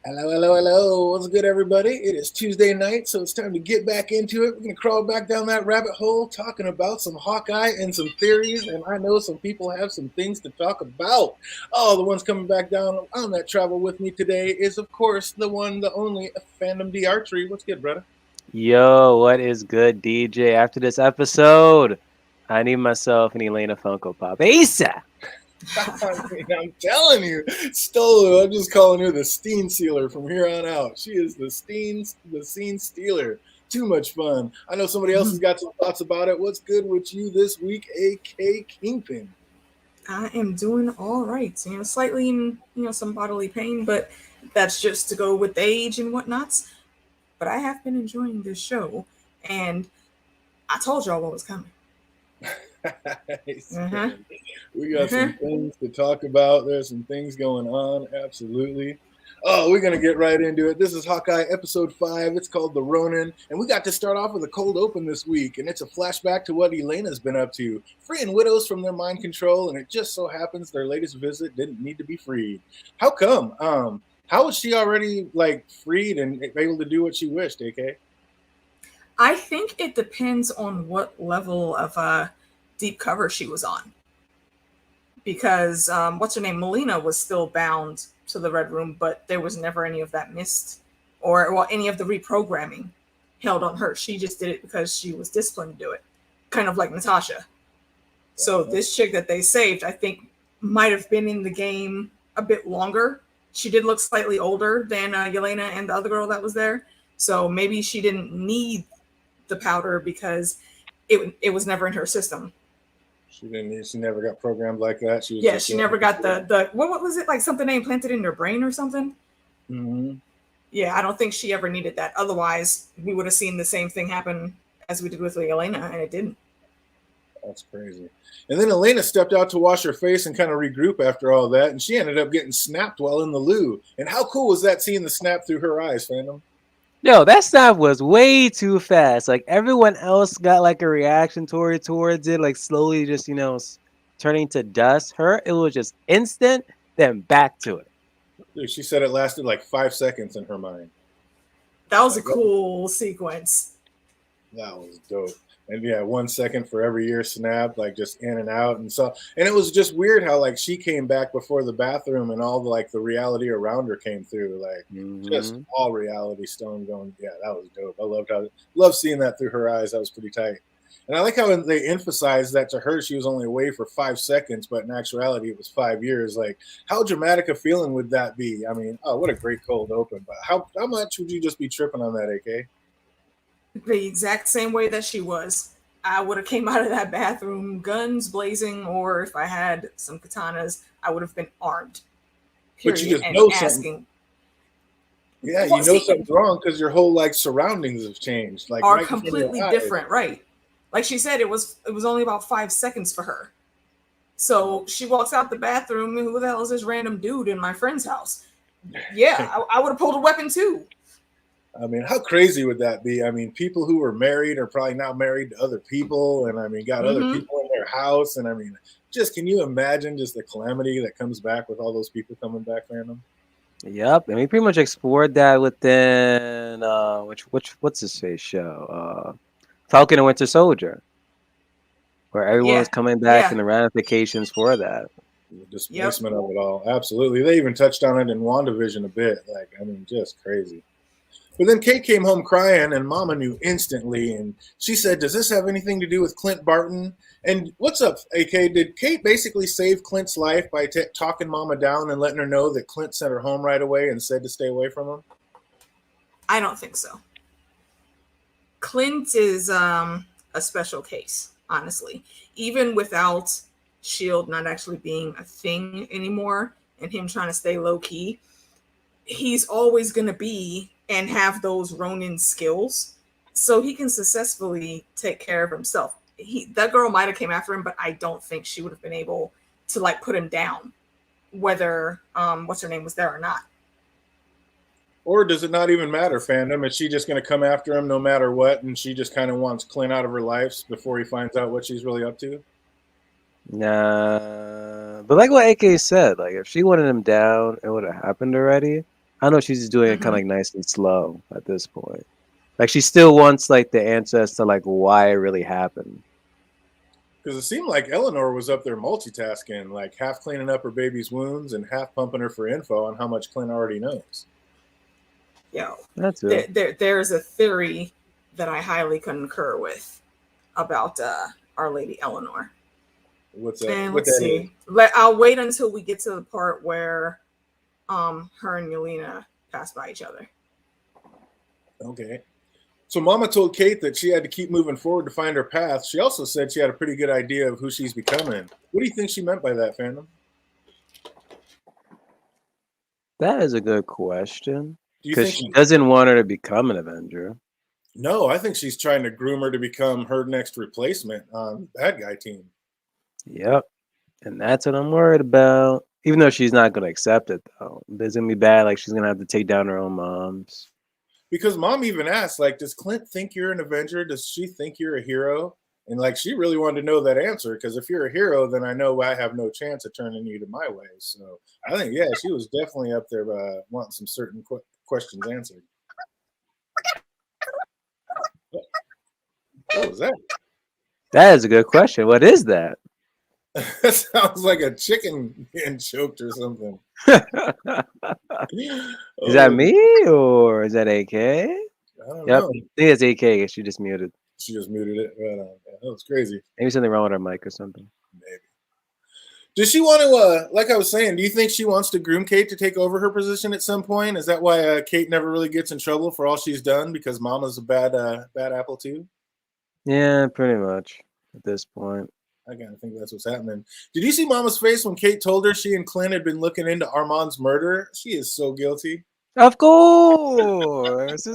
Hello, hello, hello. What's good, everybody? It is Tuesday night, so it's time to get back into it. We're going to crawl back down that rabbit hole talking about some Hawkeye and some theories, and I know some people have some things to talk about. Oh, the ones coming back down on that travel with me today is, of course, the one, the only, Fandom D Archery. What's good, brother? Yo, what is good, DJ? After this episode, I need myself an Elena Funko Pop. ASAP! I'm telling you, Stolo. I'm just calling her the Steen Sealer from here on out. She is the Scene Stealer. Too much fun. I know somebody else has got some thoughts about it. What's good with you this week, AK Kingpin? I am doing all right. Slightly in some bodily pain, but that's just to go with age and whatnots. But I have been enjoying this show, and I told y'all what was coming. Nice, we got some things to talk about. There's some things going on. Absolutely. Oh, we're going to get right into it. This is Hawkeye episode 5. It's called The Ronin. And we got to start off with a cold open this week. And it's a flashback to what Elena's been up to. Freeing widows from their mind control. And it just so happens their latest visit didn't need to be freed. How come? How was she already freed and able to do what she wished, AK? I think it depends on what level of deep cover she was on. Because what's her name? Melina was still bound to the Red Room, but there was never any of that mist or any of the reprogramming held on her. She just did it because she was disciplined to do it, kind of like Natasha. So this chick that they saved, I think, might have been in the game a bit longer. She did look slightly older than Yelena and the other girl that was there. So maybe she didn't need the powder because it was never in her system. She never got programmed like that. She never got the what was it, like something they implanted in her brain or something? Mm-hmm. Yeah, I don't think she ever needed that. Otherwise, we would have seen the same thing happen as we did with Elena, and it didn't. That's crazy. And then Elena stepped out to wash her face and kind of regroup after all that, and she ended up getting snapped while in the loo. And how cool was that seeing the snap through her eyes, Phantom? Yo, that snap was way too fast. Like, everyone else got like a reaction towards it, like slowly just, turning to dust. Her, it was just instant, then back to it. Dude, she said it lasted like 5 seconds in her mind. That was a cool sequence. That was dope. And yeah, 1 second for every year snap, like just in and out. And it was just weird how like she came back before the bathroom and all the reality around her came through. Just all reality stone going. Yeah, that was dope. I loved seeing that through her eyes. That was pretty tight. And I like how they emphasized that to her, she was only away for 5 seconds, but in actuality, it was 5 years. Like, how dramatic a feeling would that be? I mean, oh, what a great cold open. But how much would you just be tripping on that, AK? The exact same way that she was. I would have came out of that bathroom guns blazing, or if I had some katanas, I would have been armed. Period. But you just know something. Yeah, you know something's wrong because your whole surroundings have changed. Are right completely different, right? Like she said, it was only about 5 seconds for her. So she walks out the bathroom, and who the hell is this random dude in my friend's house? Yeah, I would have pulled a weapon too. I mean, how crazy would that be? I mean, people who were married are probably now married to other people, and I mean, got other people in their house, and I mean, just can you imagine just the calamity that comes back with all those people coming back, Phantom? Yep, and we pretty much explored that within what's his face show, Falcon and Winter Soldier, where everyone was coming back and the ramifications for that. The displacement of it all, absolutely. They even touched on it in WandaVision a bit. I mean, just crazy. But then Kate came home crying, and Mama knew instantly. And she said, does this have anything to do with Clint Barton? And what's up, AK? Did Kate basically save Clint's life by talking Mama down and letting her know that Clint sent her home right away and said to stay away from him? I don't think so. Clint is a special case, honestly. Even without S.H.I.E.L.D. not actually being a thing anymore and him trying to stay low-key, he's always going to be and have those Ronin skills, so he can successfully take care of himself. That girl might have came after him, but I don't think she would have been able to put him down, whether what's her name was there or not. Or does it not even matter, Phantom? Is she just going to come after him no matter what, and she just kind of wants Clint out of her life before he finds out what she's really up to? Nah, but like what AK said, if she wanted him down, it would have happened already. I know she's doing it kind of like nice and slow at this point. Like she still wants like the answer as to like why it really happened. Because it seemed like Eleanor was up there multitasking, like half cleaning up her baby's wounds and half pumping her for info on how much Clint already knows. Yo, that's it. There's a theory that I highly concur with about Our Lady Eleanor. What's that? And let's see. I'll wait until we get to the part where her and Yelena pass by each other. Okay. So Mama told Kate that she had to keep moving forward to find her path. She also said she had a pretty good idea of who she's becoming. What do you think she meant by that, Phantom? That is a good question. Because she doesn't want her to become an Avenger. No, I think she's trying to groom her to become her next replacement on the bad guy team. Yep. And that's what I'm worried about. Even though she's not going to accept it, though. It's going to be bad. Like, she's going to have to take down her own moms. Because Mom even asked, like, does Clint think you're an Avenger? Does she think you're a hero? And, like, she really wanted to know that answer. Because if you're a hero, then I know I have no chance of turning you to my way. So I think, yeah, she was definitely up there wanting some certain questions answered. What was that? That is a good question. What is that? That sounds like a chicken getting choked or something. Is that me or is that AK? I don't know. I think it's AK. She just muted. She just muted it. Right on. Yeah, that was crazy. Maybe something wrong with her mic or something. Maybe. Does she want to, like I was saying, do you think she wants to groom Kate to take over her position at some point? Is that why Kate never really gets in trouble for all she's done because Mama's a bad apple too? Yeah, pretty much at this point. I gotta think that's what's happening. Did you see Mama's face when Kate told her she and Clint had been looking into Armand's murder? She is so guilty. Of course. I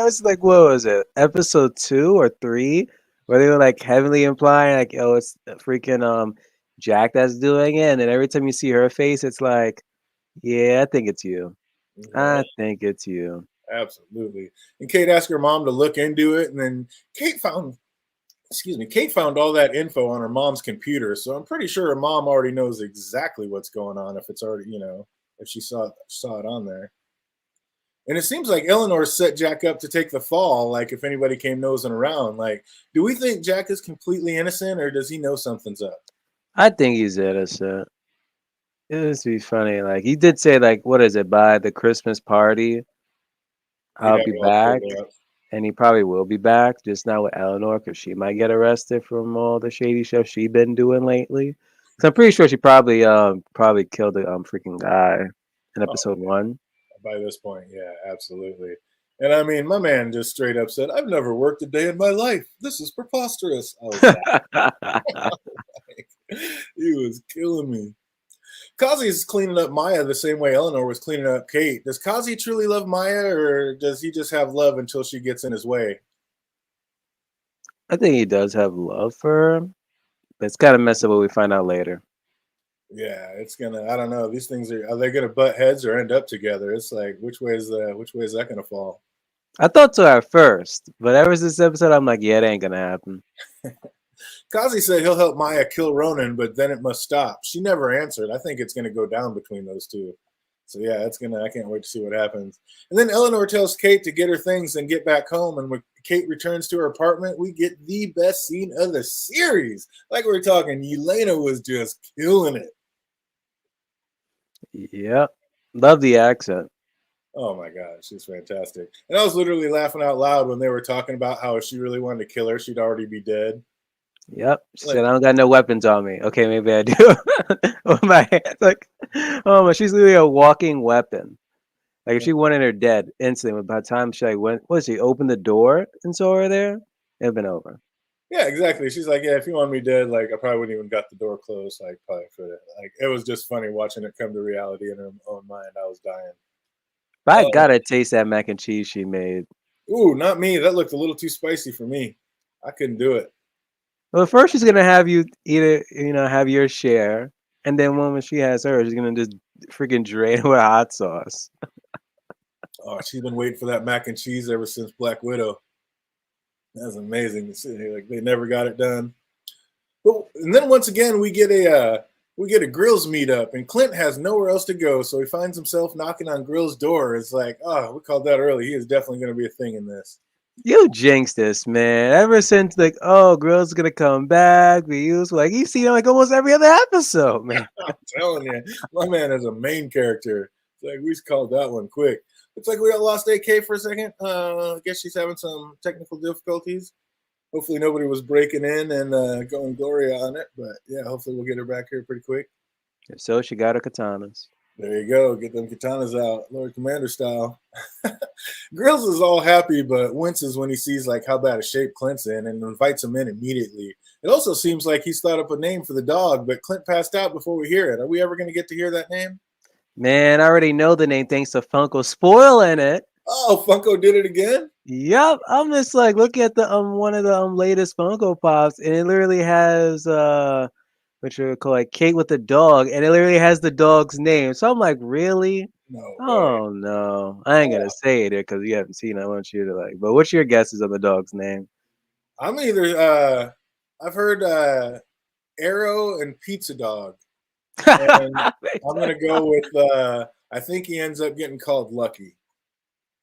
was like, what was it? Episode 2 or 3? Where they were like heavily implying like, oh, it's freaking Jack that's doing it. And then every time you see her face, it's like, yeah, I think it's you. Yeah. I think it's you. Absolutely. And Kate asked her mom to look into it, and then Kate found all that info on her mom's computer. So I'm pretty sure her mom already knows exactly what's going on if it's already, if she saw it on there. And it seems like Eleanor set Jack up to take the fall, like if anybody came nosing around. Like, do we think Jack is completely innocent, or does he know something's up? I think he's innocent. It would be funny. Like, he did say, like, what is it, by the Christmas party, I'll be back. And he probably will be back, just not with Eleanor, because she might get arrested from all the shady stuff she's been doing lately. So I'm pretty sure she probably killed the freaking guy in episode 1. By this point, yeah, absolutely. And I mean, my man just straight up said, "I've never worked a day in my life. This is preposterous." I was he was killing me. Kazi's cleaning up Maya the same way Eleanor was cleaning up Kate. Does Kazi truly love Maya, or does he just have love until she gets in his way? I think he does have love for her. But it's kind of messed up what we find out later. Yeah, it's gonna. I don't know. These things are they gonna butt heads or end up together? It's like which way is that gonna fall? I thought so at first, but ever since this episode, I'm like, yeah, it ain't gonna happen. Kazi said he'll help Maya kill Ronan, but then it must stop. She never answered. I think it's gonna go down between those two. So yeah, I can't wait to see what happens. And then Eleanor tells Kate to get her things and get back home. And when Kate returns to her apartment, we get the best scene of the series. Like we were talking, Yelena was just killing it. Yeah, love the accent. Oh my god, she's fantastic. And I was literally laughing out loud when they were talking about how if she really wanted to kill her, she'd already be dead. Yep. She said, I don't got no weapons on me. Okay, maybe I do. With my hands, like, oh my, she's literally a walking weapon. Like if she wanted her dead instantly, by the time she opened the door and saw her there, it'd been over. Yeah, exactly. She's like, yeah, if you want me dead, like I probably wouldn't even got the door closed. Like probably for it. Like it was just funny watching it come to reality in her own mind. I was dying. But I gotta taste that mac and cheese she made. Ooh, not me. That looked a little too spicy for me. I couldn't do it. Well, first she's gonna have you eat it, have your share, and then when she has hers, she's gonna just freaking drain it with hot sauce. Oh, she's been waiting for that mac and cheese ever since Black Widow. That's amazing to see. Like they never got it done. But and then once again we get we get a Grills meetup, and Clint has nowhere else to go, so he finds himself knocking on Grills' door. It's like, oh, we called that early. He is definitely going to be a thing in this. You jinxed this, man. Ever since like, oh, Grill's gonna come back, we use like you see him like almost every other episode, man. I'm telling you, my man is a main character. It's like we called that one quick. Looks like we got lost AK for a second. I guess she's having some technical difficulties. Hopefully nobody was breaking in and going Gloria on it. But yeah, hopefully we'll get her back here pretty quick. If so, she got her katanas. There you go. Get them katanas out, Lord Commander style. Grills is all happy, but winces when he sees like how bad a shape Clint's in and invites him in immediately. It also seems like he's thought up a name for the dog, but Clint passed out before we hear it. Are we ever going to get to hear that name? Man, I already know the name thanks to Funko spoiling it. Oh, Funko did it again? Yep. I'm just like looking at the one of the latest Funko Pops, and it literally has what you would call like Kate with the dog, and it literally has the dog's name. So I'm like, really? No. Oh no. I ain't gonna say it because you haven't seen it. I want you to like, but what's your guesses on the dog's name? I'm either I've heard Arrow and Pizza Dog. And I'm gonna go with I think he ends up getting called Lucky.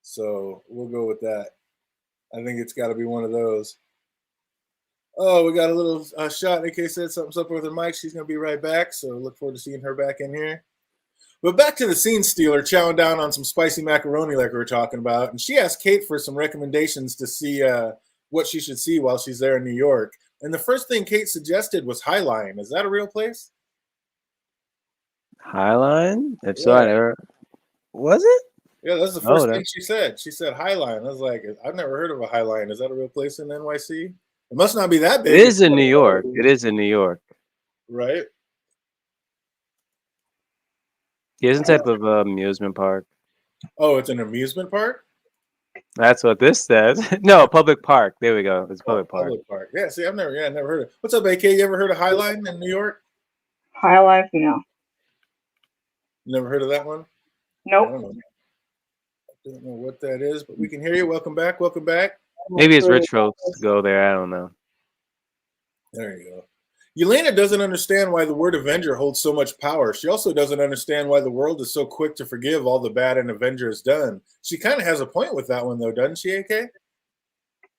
So we'll go with that. I think it's got to be one of those. Oh, we got a little shot. AK said something's up with her mic. She's going to be right back. So look forward to seeing her back in here. But back to the scene stealer chowing down on some spicy macaroni like we were talking about. And she asked Kate for some recommendations to see what she should see while she's there in New York. And the first thing Kate suggested was Highline. Is that a real place? Highline? If so, I never... Was it? Yeah, that's the first thing she said. She said Highline. I was like, I've never heard of a Highline. Is that a real place in NYC? It must not be that big. It is in New York. It is in New York. Right? It's a type of amusement park. Oh, it's an amusement park? That's what this says. No, a public park. There we go. It's a public park. Public park. Yeah, see, I've never heard of it. What's up, AK? You ever heard of Highline in New York? Highline? No. Never heard of that one? Nope. I don't know what that is, but we can hear you. Welcome back. Welcome back. Maybe it's rich folks go there. I don't know. There you go. Yelena doesn't understand why the word Avenger holds so much power. She also doesn't understand why the world is so quick to forgive all the bad an Avenger has done. She kind of has a point with that one, though, doesn't she, AK?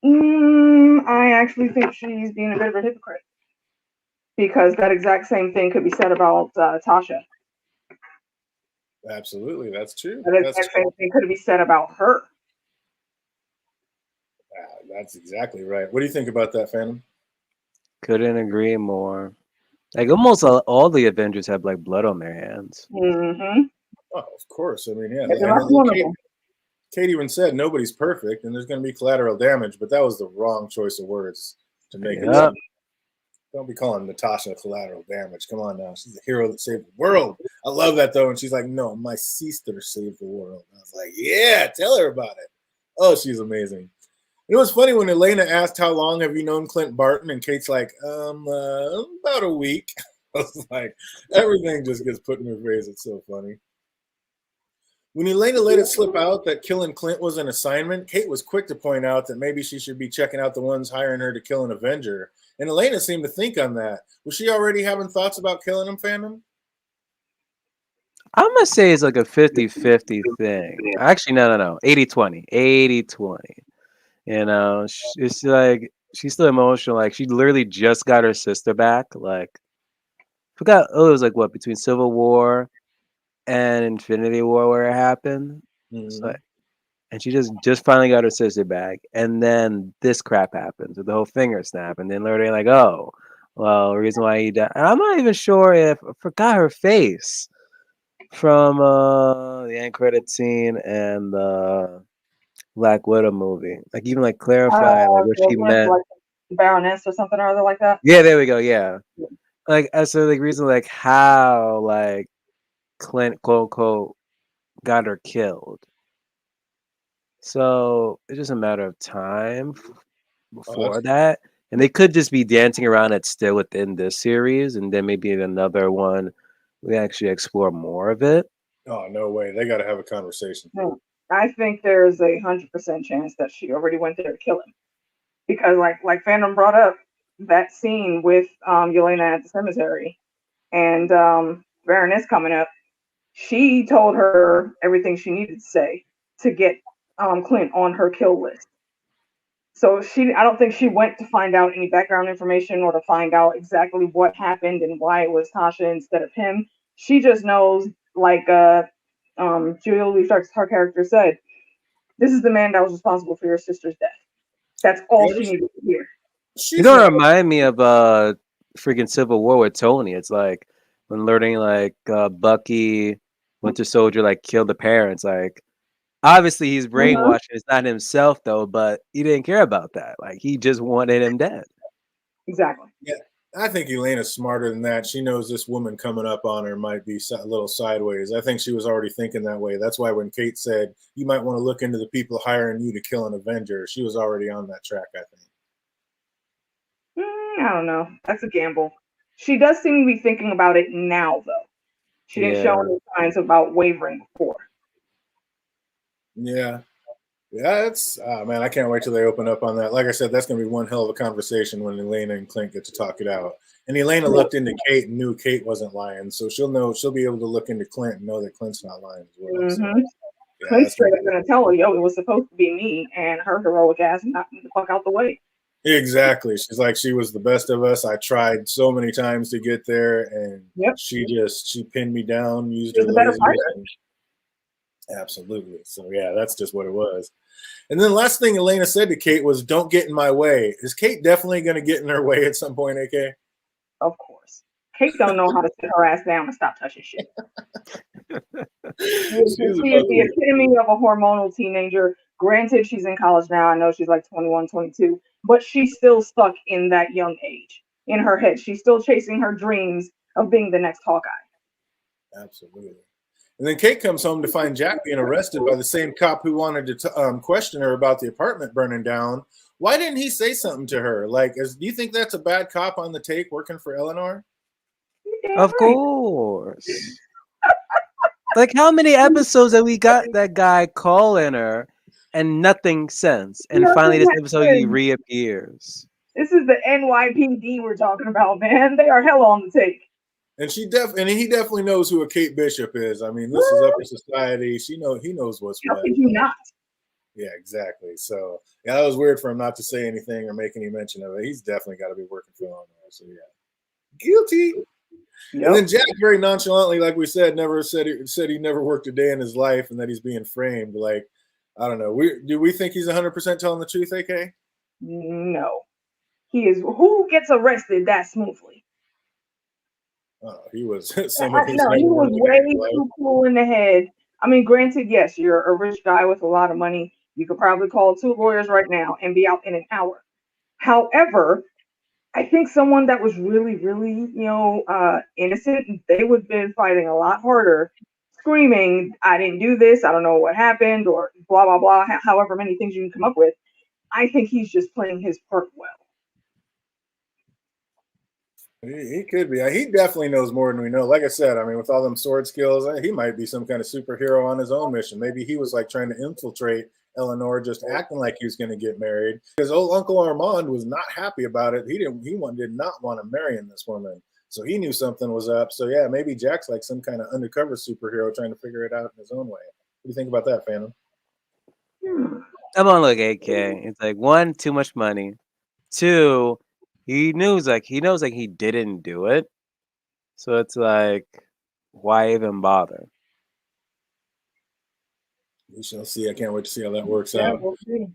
I actually think she's being a bit of a hypocrite. Because that exact same thing could be said about Tasha. Absolutely, that's true. That exact same thing could be said about her. That's exactly right. What do you think about that, Phantom? Couldn't agree more. Like almost all the Avengers have like blood on their hands. Mm-hmm. Oh, of course. I mean, yeah. Kate even said nobody's perfect, and there's going to be collateral damage, but that was the wrong choice of words to make it. Don't be calling Natasha collateral damage. Come on now. She's a hero that saved the world. I love that, though. And she's like, no, my sister saved the world. And I was like, yeah, tell her about it. Oh, she's amazing. It was funny when Elena asked, how long have you known Clint Barton? And Kate's like, about a week. I was like, everything just gets put in her face. It's so funny. When Elena let it slip out that killing Clint was an assignment, Kate was quick to point out that maybe she should be checking out the ones hiring her to kill an Avenger. And Elena seemed to think on that. Was she already having thoughts about killing him, Phantom? I'm going to say it's like a 50-50 thing. Actually, no. 80-20. 80-20. You know, it's like she's still emotional. Like she literally just got her sister back. Like, forgot. Oh, it was like what between Civil War and Infinity War where it happened. Mm-hmm. So, and she just finally got her sister back, and then this crap happens with the whole finger snap, and then literally like, oh, well, the reason why he died. And I'm not even sure if I forgot her face from the end credit scene and the Black Widow movie. Like even like clarify like what she meant. Like Baroness or something or other like that. Yeah, there we go. Yeah, like as so like reason like how like Clint quote unquote got her killed. So it's just a matter of time before that, and they could just be dancing around it still within this series, and then maybe in another one we actually explore more of it. Oh no way! They got to have a conversation. I think there's a 100% chance that she already went there to kill him, because like Phantom brought up that scene with Yelena at the cemetery. and Baroness coming up, she told her everything she needed to say to get Clint on her kill list. So I don't think she went to find out any background information or to find out exactly what happened and why it was Tasha instead of him. She just knows, like Julia Louis-Stark's her character said, this is the man that was responsible for your sister's death. That's all she needed to hear. You don't remind me of freaking Civil War with Tony. It's like when learning like Bucky, Winter Soldier, like killed the parents. Like obviously he's brainwashed. It's not himself though, but he didn't care about that. Like he just wanted him dead. Exactly. Yeah, I think Elena's smarter than that. She knows this woman coming up on her might be a little sideways. I think she was already thinking that way. That's why when Kate said, you might want to look into the people hiring you to kill an Avenger, she was already on that track, I think. I don't know. That's a gamble. She does seem to be thinking about it now, though. She didn't show any signs about wavering before. Yeah. Yeah, it's man, I can't wait till they open up on that. Like I said, that's gonna be one hell of a conversation when Elena and Clint get to talk it out. And Elena looked into Kate and knew Kate wasn't lying, so she'll be able to look into Clint and know that Clint's not lying as well. So, yeah, Clint's straight up gonna tell her, yo, it was supposed to be me, and her heroic ass knocked me the fuck out the way. Exactly. She's like, she was the best of us. I tried so many times to get there, and she pinned me down, used her lasers. Absolutely. So yeah, that's just what it was. And then the last thing Elena said to Kate was, "Don't get in my way." Is Kate definitely going to get in her way at some point, AK? Of course. Kate don't know how to sit her ass down and stop touching shit. She is the epitome of a hormonal teenager. Granted, she's in college now. I know she's like 21, 22, but she's still stuck in that young age. In her head, she's still chasing her dreams of being the next Hawkeye. Absolutely. And then Kate comes home to find Jack being arrested by the same cop who wanted to question her about the apartment burning down. Why didn't he say something to her? Like, do you think that's a bad cop on the take working for Eleanor? Of course. Like, how many episodes have we got that guy calling her and nothing since? And finally, this episode, he reappears. This is the NYPD we're talking about, man. They are hell on the take. And he definitely knows who a Kate Bishop is. I mean, this is upper society. He knows what's what. How could you not? Yeah, exactly. So yeah, that was weird for him not to say anything or make any mention of it. He's definitely got to be working for Eleanor. So yeah, guilty. Yep. And then Jack very nonchalantly, like we said, said he never worked a day in his life and that he's being framed. Like, I don't know. Do we think he's 100% telling the truth, AK? No, he is. Who gets arrested that smoothly? Oh, he was. He was way too cool in the head. I mean, granted, yes, you're a rich guy with a lot of money. You could probably call 2 lawyers right now and be out in an hour. However, I think someone that was really, really, innocent, they would have been fighting a lot harder, screaming, "I didn't do this. I don't know what happened," or blah, blah, blah, however many things you can come up with. I think he's just playing his part well. He could be. He definitely knows more than we know. Like I said, I mean, with all them sword skills, he might be some kind of superhero on his own mission. Maybe he was like trying to infiltrate Eleanor, just acting like he was going to get married. Because old Uncle Armand was not happy about it. He did not want to marry this woman. So he knew something was up. So yeah, maybe Jack's like some kind of undercover superhero trying to figure it out in his own way. What do you think about that, Phantom? Come on, look, AK. It's like 1, too much money. 2, he knows he didn't do it. So it's like, why even bother? We shall see. I can't wait to see how that works out. We'll see.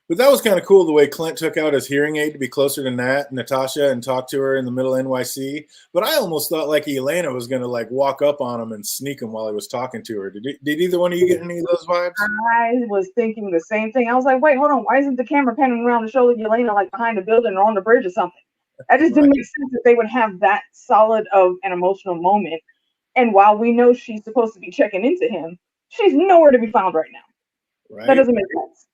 But that was kind of cool the way Clint took out his hearing aid to be closer to Natasha and talk to her in the middle of NYC. But I almost thought like Elena was going to like walk up on him and sneak him while he was talking to her. Did either one of you get any of those vibes? I was thinking the same thing. I was like, wait, hold on. Why isn't the camera panning around to show Elena like behind a building or on the bridge or something? That just didn't make sense that they would have that solid of an emotional moment. And while we know she's supposed to be checking into him, she's nowhere to be found right now. Right. That doesn't make sense.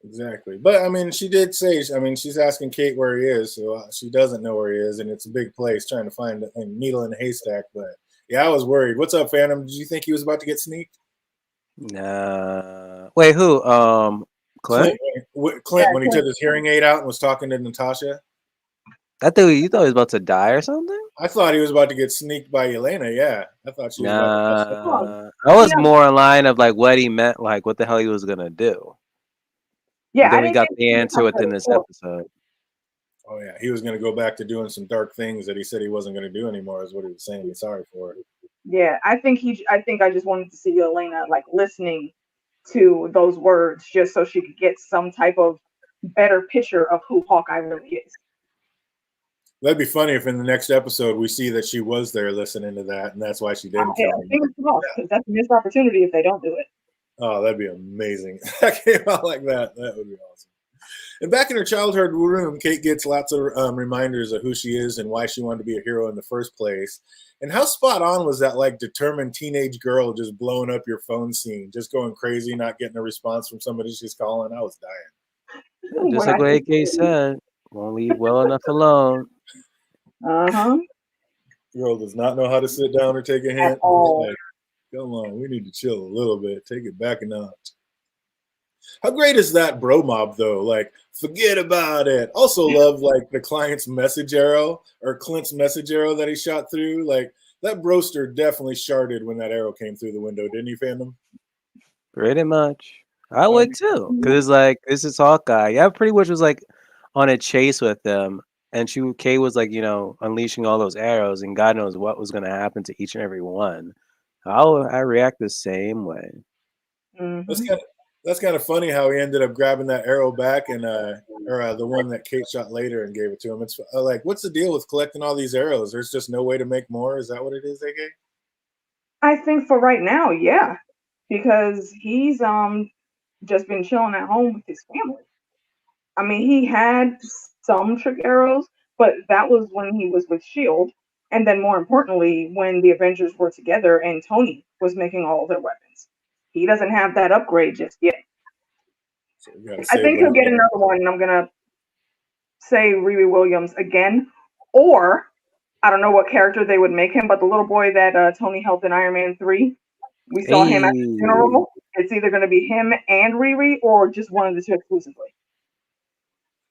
Exactly. But I mean, she did say, she's asking Kate where he is. So she doesn't know where he is. And it's a big place trying to find a needle in a haystack. But yeah, I was worried. What's up, Phantom? Did you think he was about to get sneaked? Nah. Wait, who? Clint? Clint when he took his hearing aid out and was talking to Natasha. I thought you thought he was about to die or something. I thought he was about to get sneaked by Yelena. Yeah, I thought she was about to bust up. Nah, I was more in line of like what he meant, like what the hell he was gonna do. Yeah, And then I we didn't got think the he was answer within this before. episode. Oh yeah, he was going to go back to doing some dark things that he said he wasn't going to do anymore. Is what he was saying. He's sorry for. Yeah, I think I just wanted to see Elena like listening to those words just so she could get some type of better picture of who Hawkeye really is. That'd be funny if in the next episode we see that she was there listening to that, and that's why she didn't kill him. Fingers crossed, because that's a missed opportunity if they don't do it. Oh, that'd be amazing. That came out like that. That would be awesome. And back in her childhood room, Kate gets lots of reminders of who she is and why she wanted to be a hero in the first place. And how spot on was that, like, determined teenage girl just blowing up your phone scene, just going crazy, not getting a response from somebody she's calling? I was dying. Yeah, just like what AK said, won't leave well enough alone. Girl does not know how to sit down or take a hint. At all. Like, come on, we need to chill a little bit. Take it back a notch. How great is that bro mob though? Like, forget about it. Also love like the client's message arrow or Clint's message arrow that he shot through. Like that broster definitely sharded when that arrow came through the window, didn't you, fandom? Pretty much. I would too. Because it's like, this is Hawkeye. Yeah, pretty much was like on a chase with them. And Kay was like, you know, unleashing all those arrows, and God knows what was going to happen to each and every one. I react the same way. That's kind of funny how he ended up grabbing that arrow back and the one that Kate shot later and gave it to him. It's like, what's the deal with collecting all these arrows? There's just no way to make more. Is that what it is, AK? I think for right now, yeah, because he's just been chilling at home with his family. I mean, he had some trick arrows, but that was when he was with Shield, and then more importantly, when the Avengers were together and Tony was making all their weapons. He doesn't have that upgrade just yet. So I think he'll get another one, and I'm gonna say Riri Williams again, or I don't know what character they would make him, but the little boy that Tony helped in Iron Man 3, we saw him at the funeral. It's either going to be him and Riri, or just one of the two exclusively.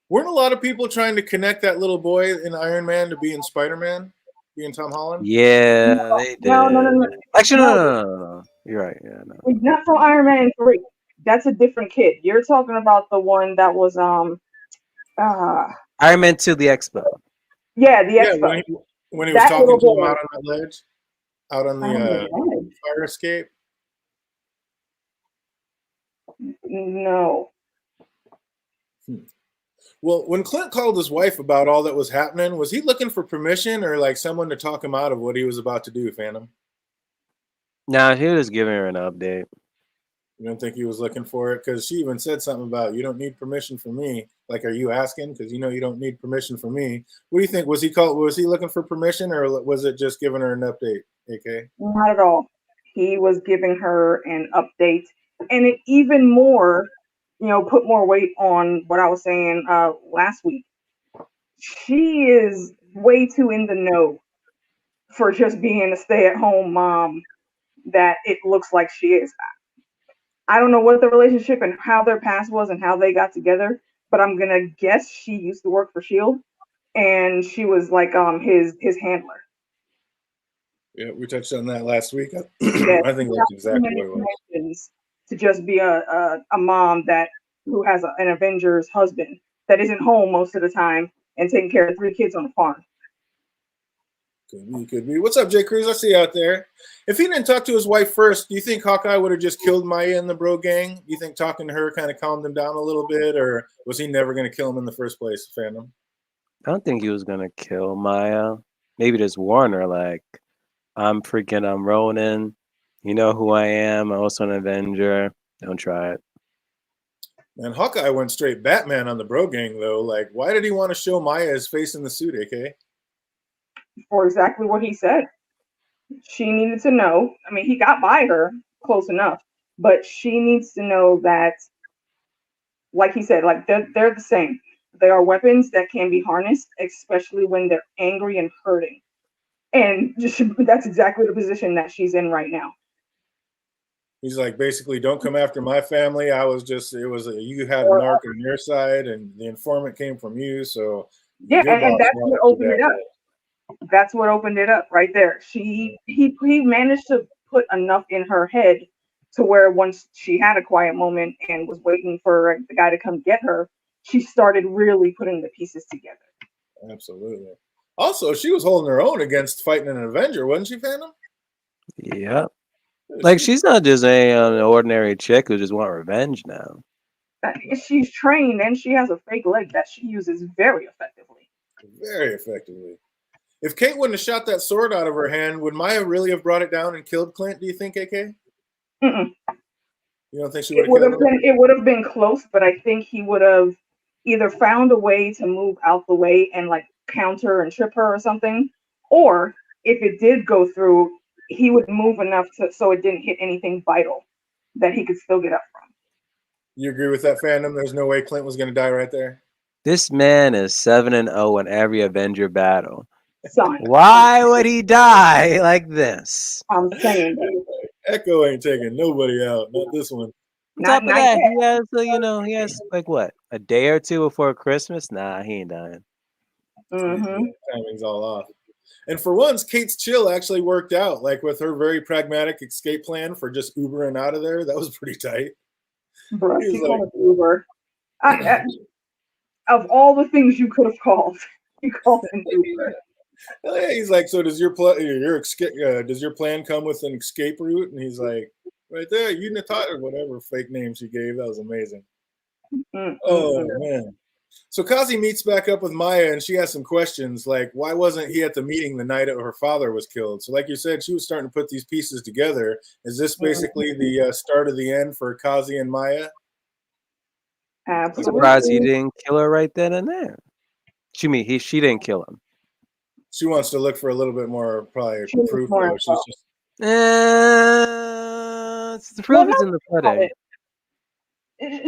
Weren't a lot of people trying to connect that little boy in Iron Man to be in Spider-Man, being Tom Holland? Yeah, they did. No. Actually, no. You're right. Yeah, no. Not from Iron Man 3. That's a different kid. You're talking about the one that was Iron Man 2, the Expo. Yeah, the Expo. When he was talking to him out on that ledge, out on the fire escape. No. Well, when Clint called his wife about all that was happening, was he looking for permission or like someone to talk him out of what he was about to do, Phantom? No, he was giving her an update. You don't think he was looking for it? Because she even said something about, you don't need permission from me. Like, are you asking? Because you know you don't need permission from me. What do you think? Was he looking for permission, or was it just giving her an update, AK? Not at all. He was giving her an update, and it even more, put more weight on what I was saying last week. She is way too in the know for just being a stay-at-home mom that it looks like she is. I don't know what the relationship and how their past was and how they got together, but I'm gonna guess she used to work for Shield, and she was like his handler. Yeah, we touched on that last week. I think that's exactly what it was. To just be a mom who has an Avengers husband that isn't home most of the time and taking care of 3 kids on the farm. Could be. What's up, Jay Cruz? I see you out there. If he didn't talk to his wife first, do you think Hawkeye would have just killed Maya and the bro gang? Do you think talking to her kind of calmed him down a little bit, or was he never going to kill him in the first place, Phantom? I don't think he was going to kill Maya. Maybe just warn her, like, I'm Ronin. You know who I am. I'm also an Avenger. Don't try it. And Hawkeye went straight Batman on the bro gang, though. Like, why did he want to show Maya his face in the suit, AK? For exactly what he said. She needed to know. I mean, he got by her close enough, but she needs to know that, like he said, like they're the same. They are weapons that can be harnessed, especially when they're angry and hurting. And that's exactly the position that she's in right now. He's like, basically, don't come after my family. You had a narc on your side, and the informant came from you, so Yeah, Your and boss that's what wanted you opened back it up. That's what opened it up right there. He managed to put enough in her head to where once she had a quiet moment and was waiting for the guy to come get her, she started really putting the pieces together. Absolutely. Also, she was holding her own against fighting an Avenger, wasn't she, Phantom? Yeah. Like she's not just an ordinary chick who just want revenge now. She's trained and she has a fake leg that she uses very effectively. Very effectively. If Kate wouldn't have shot that sword out of her hand, would Maya really have brought it down and killed Clint? Do you think, AK? Mm-mm. You don't think she would have killed him? It would have been close, but I think he would have either found a way to move out the way and like counter and trip her or something, or if it did go through, he would move enough so it didn't hit anything vital that he could still get up from. You agree with that, Phantom? There's no way Clint was going to die right there. This man is 7-0 in every Avenger battle. Son, Why would he die like this? I'm saying that. Echo ain't taking nobody out. Not this one. On top of that, yet. he has like what, a day or two before Christmas? Nah, he ain't dying. Mm-hmm. Timing's all off. And for once, Kate's chill actually worked out. Like with her very pragmatic escape plan for just Ubering out of there, that was pretty tight. Bro, she called it Uber. Of all the things you could have called, you called an Uber. Yeah, he's like, so does your plan come with an escape route? And he's like, right there, Untitled or whatever fake name she gave. That was amazing. Oh man. So Kazi meets back up with Maya and she has some questions like, why wasn't he at the meeting the night her father was killed? So like you said, she was starting to put these pieces together. Is this basically the start of the end for Kazi and Maya? I'm surprised he didn't kill her right then and there. She didn't kill him. She wants to look for a little bit more probably proof. Though. She's just the proof is in the pudding.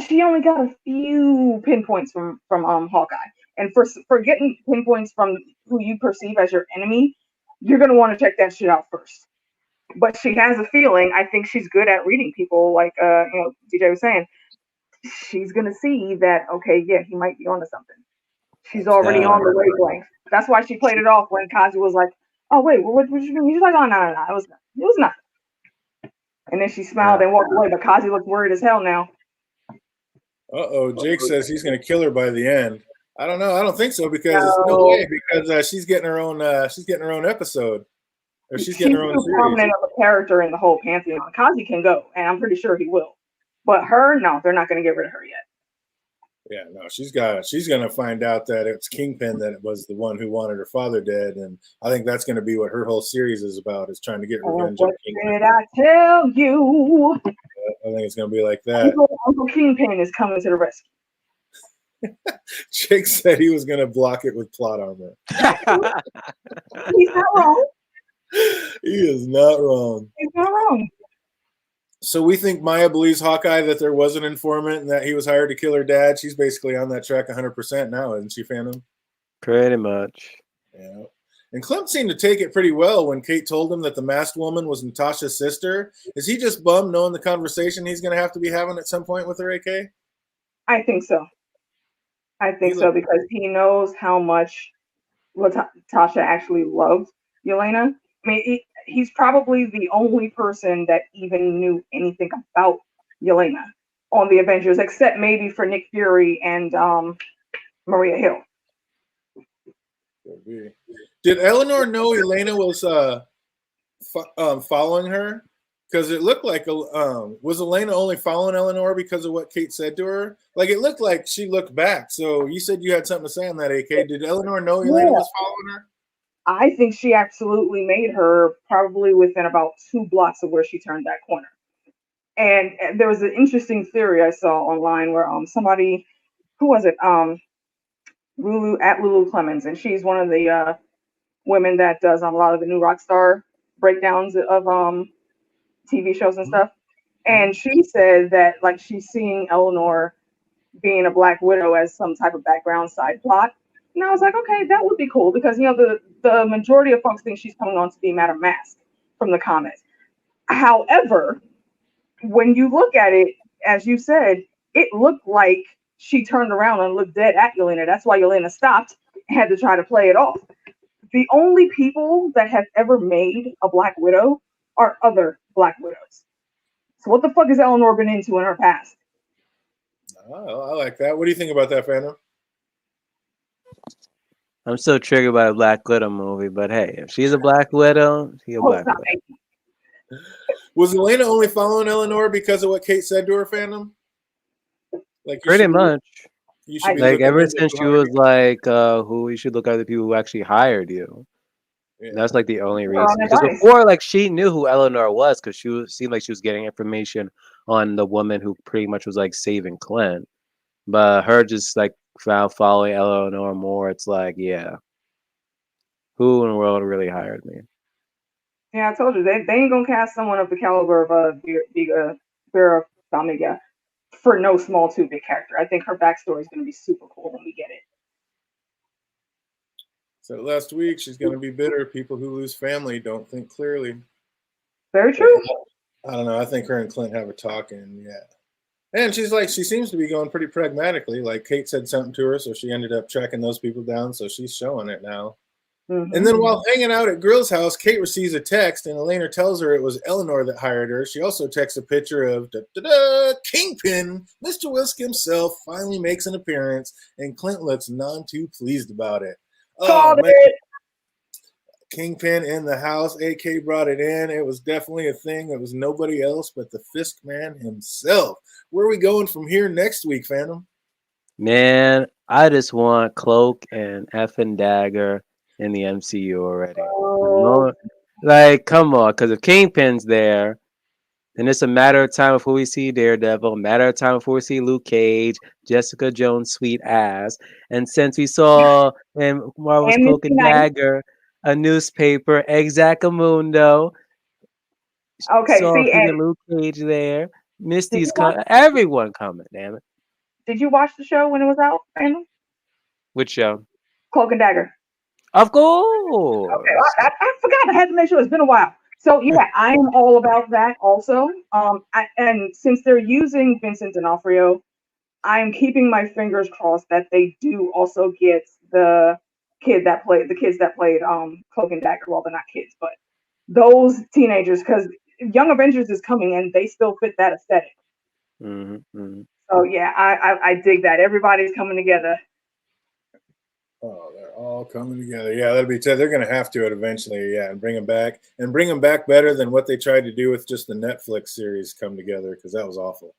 She only got a few pinpoints from Hawkeye, and for getting pinpoints from who you perceive as your enemy, you're gonna want to check that shit out first. But she has a feeling. I think she's good at reading people. Like DJ was saying, she's gonna see that. Okay, yeah, he might be onto something. She's already on the wavelength. That's why she played it off when Kazi was like, "Oh wait, what you mean?" He's like, "Oh no, it was nothing." And then she smiled and walked away. But Kazi looked worried as hell now. Jake says he's going to kill her by the end. I don't know. I don't think so because no way because she's getting her own episode, or she's getting her own series. Prominent of a character in the whole pantheon. Kazi can go, and I'm pretty sure he will. But her, no, they're not going to get rid of her yet. Yeah, no, she's going to find out that it's Kingpin that was the one who wanted her father dead, and I think that's going to be what her whole series is about, is trying to get revenge on Kingpin. Did I tell you? I think it's going to be like that. Uncle Kingpin is coming to the rescue. Jake said he was going to block it with plot armor. He's not wrong. He is not wrong. He's not wrong. So we think Maya believes Hawkeye that there was an informant and that he was hired to kill her dad. She's basically on that track 100% now, isn't she, Phantom? Pretty much. Yeah. And Clint seemed to take it pretty well when Kate told him that the masked woman was Natasha's sister. Is he just bummed knowing the conversation he's going to have to be having at some point with her, AK? I think so. Because he knows how much Tasha actually loved Yelena. I mean, he's probably the only person that even knew anything about Yelena on the Avengers, except maybe for Nick Fury and Maria Hill. Did Eleanor know Yelena was following her? Because it looked like was Elena only following Eleanor because of what Kate said to her? Like it looked like she looked back. So you said you had something to say on that, AK. Did Eleanor know Yelena was following her? I think she absolutely made her probably within about 2 blocks of where she turned that corner. And there was an interesting theory I saw online where somebody, who was it? Lulu Clemens, and she's one of the women that does a lot of the new Rockstar breakdowns of TV shows and stuff. And she said that like she's seeing Eleanor being a Black Widow as some type of background side plot. And I was like, okay, that would be cool because the majority of folks think she's coming on to be Madame Mask from the comics. However, when you look at it, as you said, it looked like she turned around and looked dead at Yelena. That's why Yelena stopped had to try to play it off. The only people that have ever made a Black Widow are other Black Widows. So what the fuck has Eleanor been into in her past? Oh, I like that. What do you think about that, Phantom? I'm still triggered by a Black Widow movie, but hey, if she's a Black Widow, she's a Black Widow. Was Elena only following Eleanor because of what Kate said to her, Phantom? Like pretty much. You should be like ever since she was like, who you should look at the people who actually hired you. Yeah. That's like the only reason. Because before, like, she knew who Eleanor was because seemed like she was getting information on the woman who pretty much was like saving Clint. But her just like following Eleanor more, it's like, yeah, who in the world really hired me? Yeah, I told you they ain't gonna cast someone of the caliber of Vera Farmiga for no small too big character. I think her backstory is gonna be super cool when we get it. So last week, she's going to be bitter. People who lose family don't think clearly. Very true. I don't know. I think her and Clint have a talk, and yeah. And she's like, she seems to be going pretty pragmatically. Like Kate said something to her, so she ended up tracking those people down. So she's showing it now. Mm-hmm. And then while hanging out at Grill's house, Kate receives a text, and Elena tells her it was Eleanor that hired her. She also texts a picture of Kingpin. Mr. Whisk himself finally makes an appearance, and Clint looks none too pleased about it. Called it. Kingpin in the house. AK brought it in. It was definitely a thing. It was nobody else but the Fisk man himself. Where are we going from here next week, Phantom? Man, I just want Cloak and effing Dagger in the MCU already. Oh. Like, come on, because if Kingpin's there, then it's a matter of time before we see Daredevil, a matter of time before we see Luke Cage, Jessica Jones' sweet ass. And since we saw in Marvel's Cloak and Dagger, a newspaper, Exacamundo. Okay, saw Luke Cage there. Misty's coming. Everyone coming, damn it. Did you watch the show when it was out, Randall? Which show? Cloak and Dagger. Of course. Okay, I forgot. I had to make sure. It's been a while. So yeah, I am all about that also. And since they're using Vincent D'Onofrio, I'm keeping my fingers crossed that they do also get the kids that played Cloak and Dagger. Well, they're not kids, but those teenagers, because Young Avengers is coming and they still fit that aesthetic. Mm-hmm. So yeah, I dig that. Everybody's coming together. Oh, they're all coming together. Yeah, that'll be tough. They're going to have to eventually, and bring them back better than what they tried to do with just the Netflix series come together, because that was awful.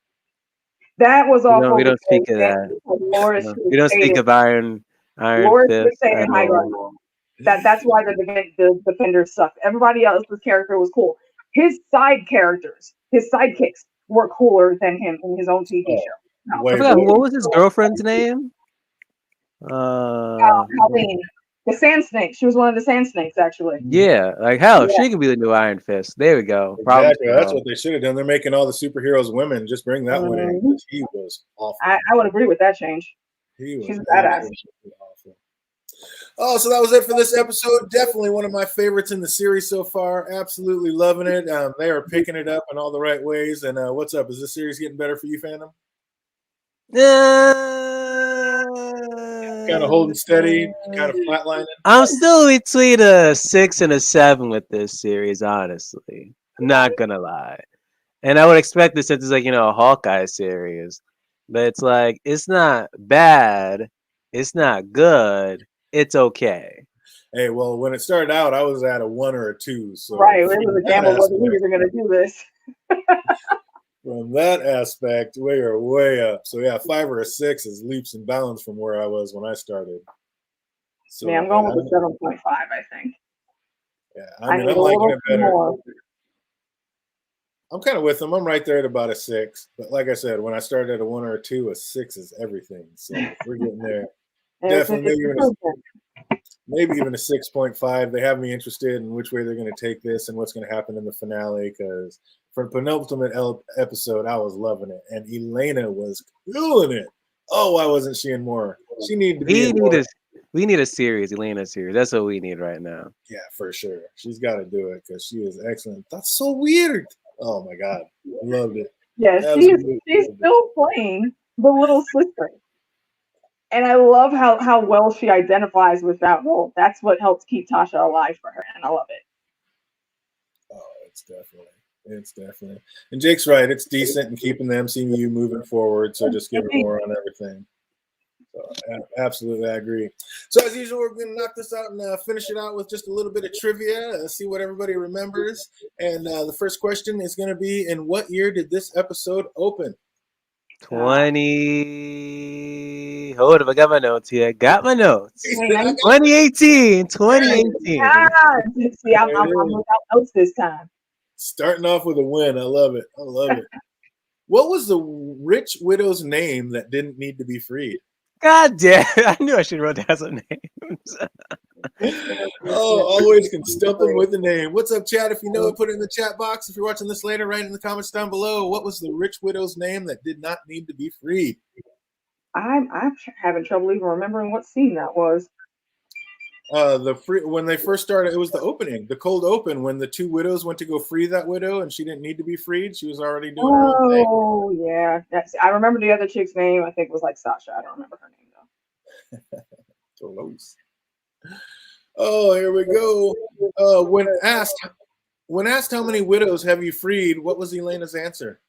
That was awful. We don't speak of that. We don't speak of Iron Fist. That's why the Defenders sucked. Everybody else's character was cool. His side characters, his sidekicks, were cooler than him in his own TV show. I forgot, what was his girlfriend's name? Colleen, the Sand Snake. She was one of the Sand Snakes, actually. Yeah, like she could be the new Iron Fist. There we go. Exactly. That's what they should have done. They're making all the superheroes women. Just bring that one in. He was awful. I would agree with that change. She's badass. Awful. Oh, so that was it for this episode. Definitely one of my favorites in the series so far. Absolutely loving it. They are picking it up in all the right ways. And what's up? Is this series getting better for you, Phantom? Kind of holding steady, kind of flatlining. I'm still between a 6 and a 7 with this series, honestly. I'm not gonna lie. And I would expect this since it's like, a Hawkeye series. But it's like, it's not bad. It's not good. It's okay. Hey, well, when it started out, I was at a 1 or a 2. So right, it was a gamble whether we were going to do this. From that aspect, we are way up. So yeah, 5 or a 6 is leaps and bounds from where I was when I started. So I'm going with a 7.5, I think. Yeah, I'm liking it better. More. I'm kind of with them. I'm right there at about a 6. But like I said, when I started at a 1 or a 2, a 6 is everything. So we're getting there. Definitely maybe even a 6.5. They have me interested in which way they're going to take this and what's going to happen in the finale, because for the penultimate episode, I was loving it. And Elena was killing it. Oh, why wasn't she in more? She needed to be in more. We need a series, Elena series. That's what we need right now. Yeah, for sure. She's got to do it because she is excellent. That's so weird. Oh, my God. I loved it. Yeah, she's still playing the little sister. And I love how well she identifies with that role. That's what helps keep Tasha alive for her, and I love it. Oh, it's definitely. And Jake's right. It's decent in keeping the MCU moving forward. So just give it more on everything. So absolutely, I agree. So as usual, we're going to knock this out and finish it out with just a little bit of trivia. See what everybody remembers. And the first question is going to be: in what year did this episode open? 20. Hold up, I got my notes here. Got my notes. 2018. 2018. See, I'm without notes this time. Starting off with a win. I love it. What was the rich widow's name that didn't need to be freed? God damn! I knew I should wrote down some names. Always can stump them with a name. What's up, chat? If you know it, put it in the chat box. If you're watching this later, write in the comments down below. What was the rich widow's name that did not need to be freed? I'm having trouble even remembering what scene that was. When they first started, it was the opening, the cold open, when the two widows went to go free that widow, and she didn't need to be freed. She was already doing her own thing. Oh yeah, I remember the other chick's name. I think it was like Sasha. I don't remember her name though. Close. Oh, here we go. When asked how many widows have you freed, what was Elena's answer?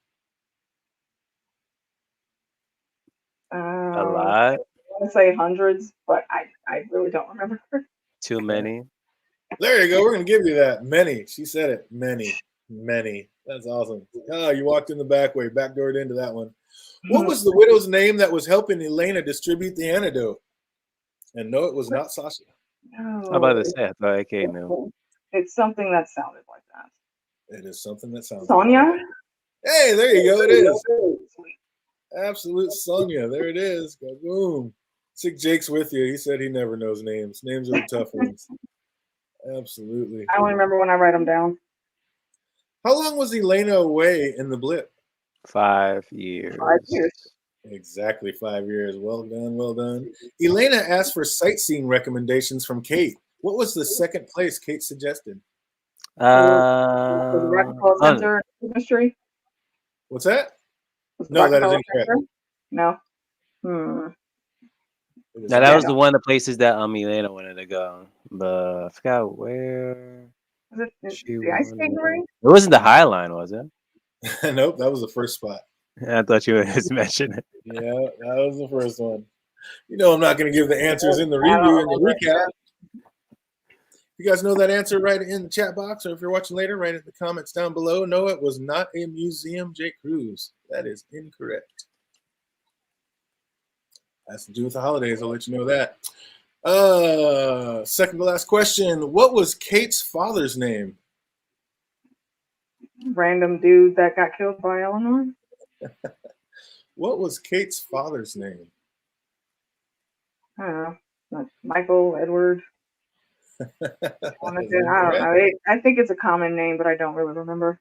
A lot. I want to say hundreds, but I really don't remember. Too many. There you go. We're going to give you that. Many. She said it. Many. That's awesome. Oh, you walked in the back way, backdoored into that one. What was the widow's name that was helping Elena distribute the antidote? And no, it was not Sasha. No, How about to say? I thought I knew. It's something that sounded like that. It is something that sounds Sonia? like that. Hey, there you go. It is. Absolute Sonia. There it is. Boom. Sick Jake's with you. He said he never knows names. Names are the tough ones. Absolutely. I only remember when I write them down. How long was Elena away in the blip? 5 years. 5 years. Exactly 5 years. Well done. Elena asked for sightseeing recommendations from Kate. What was the second place Kate suggested? The Rockefeller Center Mystery? What's that? No, that is incorrect. No. Now that was the one of the places that Elena wanted to go, but I forgot where. Was it the ice skating rink? It wasn't the High Line, was it? Nope, that was the first spot. I thought you were just mentioning it. Yeah, that was the first one. You know, I'm not going to give the answers in the review and the recap. If you guys know that answer, write it in the chat box, or if you're watching later, write it in the comments down below. No, it was not a museum, Jake Cruz. That is incorrect. Has to do with the holidays. I'll let you know that. Second to last question. What was Kate's father's name? Random dude that got killed by Eleanor. What was Kate's father's name? I don't know. Michael, Edward. I don't know. I think it's a common name, but I don't really remember.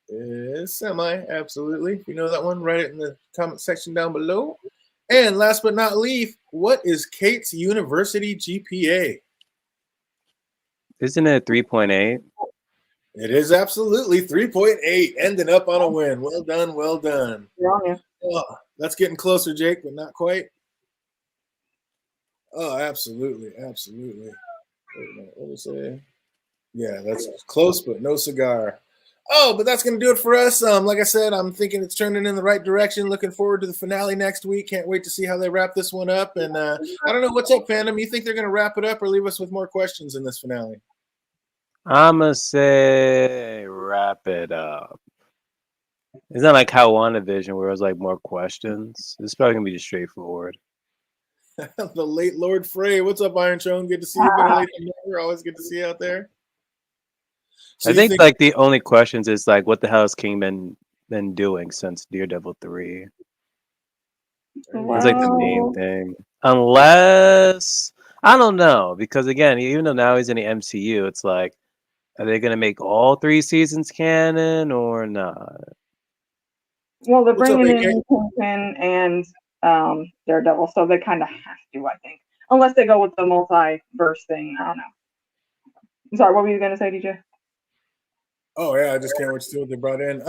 It's absolutely. If you know that one, write it in the comment section down below. And last but not least, what is Kate's university GPA? Isn't it 3.8? It is absolutely 3.8, ending up on a win. Well done. Yeah. Oh, that's getting closer, Jake, but not quite. Oh, absolutely. Wait a minute, what did I say? Yeah, that's close, but no cigar. Oh, but that's going to do it for us. Like I said, I'm thinking it's turning in the right direction. Looking forward to the finale next week. Can't wait to see how they wrap this one up. And I don't know, what's up, fandom? You think they're going to wrap it up or leave us with more questions in this finale? I'm going to say wrap it up. It's not like how WandaVision where it was like more questions. It's probably going to be just straightforward. The late Lord Frey. What's up, Iron Throne? Good to see you. Better late than never. Always good to see you out there. So I think like the only questions is like, what the hell has King been doing since Daredevil 3? Wow. It's like the main thing. Unless, I don't know, because again, even though now he's in the MCU, it's like, are they going to make all 3 seasons canon or not? Well, they're bringing in Kingpin and Daredevil, so they kind of have to, I think. Unless they go with the multiverse thing. I don't know. I'm sorry, what were you going to say, DJ? Oh, yeah, I just can't wait to see what they brought in.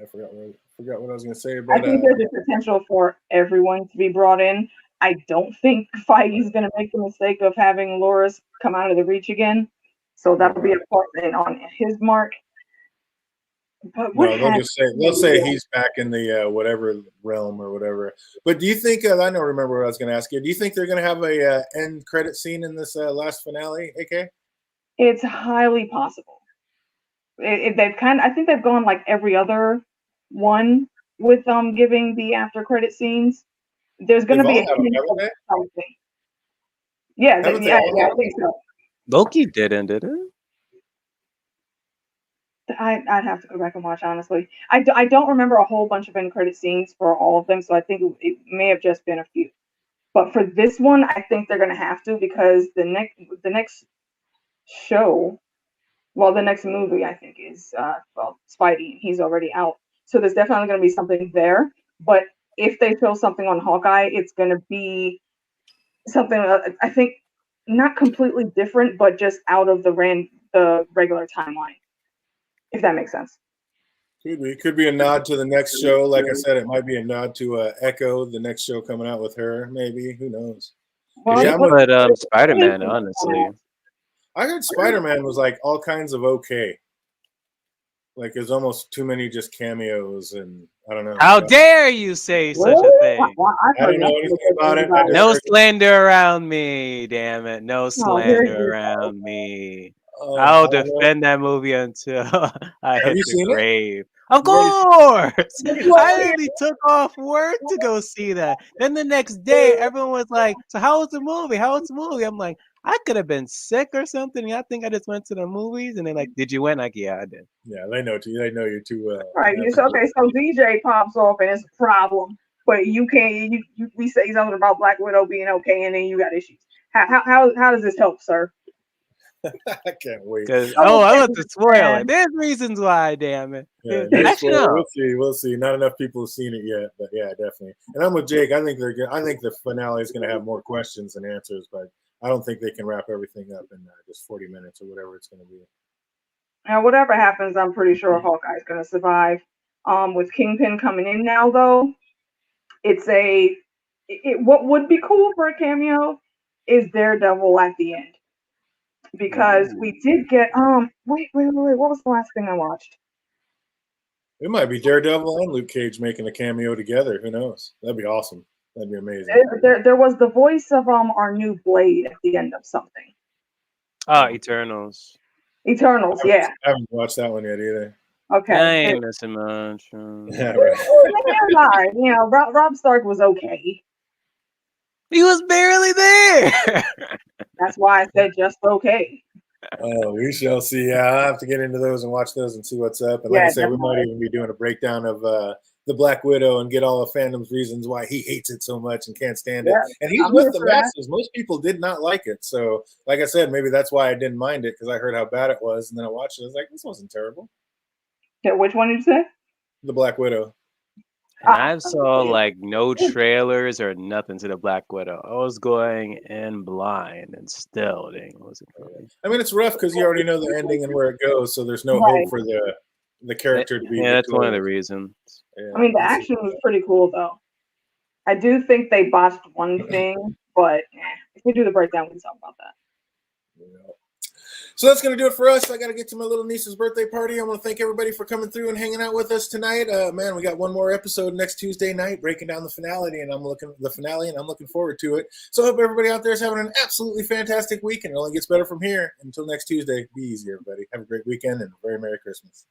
I forgot what I was going to say. I But think there's a potential for everyone to be brought in. I don't think Feige's going to make the mistake of having Loris come out of the Reach again. So that'll be a part on his mark. But no, they'll say he's back in the whatever realm or whatever. But do you think I don't remember what I was going to ask you? Do you think they're going to have a end credit scene in this last finale, AK? It's highly possible. I think they've gone like every other one with giving the after credit scenes. There's going to be a hint of something. Yeah, I think so. Loki didn't, did it? I'd have to go back and watch, honestly. I don't remember a whole bunch of end credit scenes for all of them, so I think it may have just been a few. But for this one, I think they're going to have to, because the next show, well, the next movie, I think, is Spidey. He's already out. So there's definitely going to be something there. But if they show something on Hawkeye, it's going to be something, I think, not completely different, but just out of the regular timeline, if that makes sense. Could be a nod to the next show. Like I said, it might be a nod to Echo, the next show coming out with her. Maybe, who knows? Well, yeah, but Spider-Man, honestly. I heard Spider-Man was like all kinds of okay. Like there's almost too many just cameos, and I don't know. How dare you say such a thing? I don't know anything about it. No slander around me, damn it! No slander around me. I'll defend that movie until I hit the grave. Of course! I literally took off work to go see that. Then the next day, everyone was like, "So how was the movie? How was the movie?" I'm like, I could have been sick or something. I think I just went to the movies, and they're like, "Did you win?" Like, yeah, I did. Yeah, they know you too well. Right. Okay. So DJ pops off, and it's a problem, but you can't. We say something about Black Widow being okay, and then you got issues. How does this help, sir? I can't wait. I want to spoil it. There's reasons why, damn it. Yeah, actually, no. We'll see. Not enough people have seen it yet, but yeah, definitely. And I'm with Jake. I think the finale is going to have more questions than answers, but I don't think they can wrap everything up in just 40 minutes or whatever it's going to be. Now, whatever happens, I'm pretty sure Hawkeye is going to survive. With Kingpin coming in now, though, what would be cool for a cameo is Daredevil at the end. Because we did get wait, what was the last thing I watched? It might be Daredevil and Luke Cage making a cameo together. Who knows? That'd be awesome. That'd be amazing. There was the voice of our new Blade at the end of something. Eternals. Eternals, yeah. I haven't watched that one yet either. Okay. I ain't missing much. Yeah, right. Rob Stark was okay. He was barely there. That's why I said just okay. Oh, we shall see. Yeah, I'll have to get into those and watch those and see what's up. And like I said, we might even be doing a breakdown of the Black Widow and get all of fandom's reasons why he hates it so much and can't stand it. And he's with the masses. Most people did not like it. So, like I said, maybe that's why I didn't mind it, because I heard how bad it was. And then I watched it. I was like, this wasn't terrible. Yeah, which one did you say? The Black Widow. And I saw like no trailers or nothing to the Black Widow. I was going in blind, and still, dang, wasn't funny. I mean, it's rough because you already know the ending and where it goes, so there's no hope for the character to be. Yeah, that's one of the reasons. Yeah, I mean, the action was pretty cool, though. I do think they botched one thing, but if we do the breakdown, we can talk about that. Yeah. So that's going to do it for us. I got to get to my little niece's birthday party. I want to thank everybody for coming through and hanging out with us tonight. Man, we got one more episode next Tuesday night, breaking down the finale, and I'm looking forward to it. So I hope everybody out there is having an absolutely fantastic week, and it only gets better from here. Until next Tuesday, be easy, everybody. Have a great weekend and a very Merry Christmas.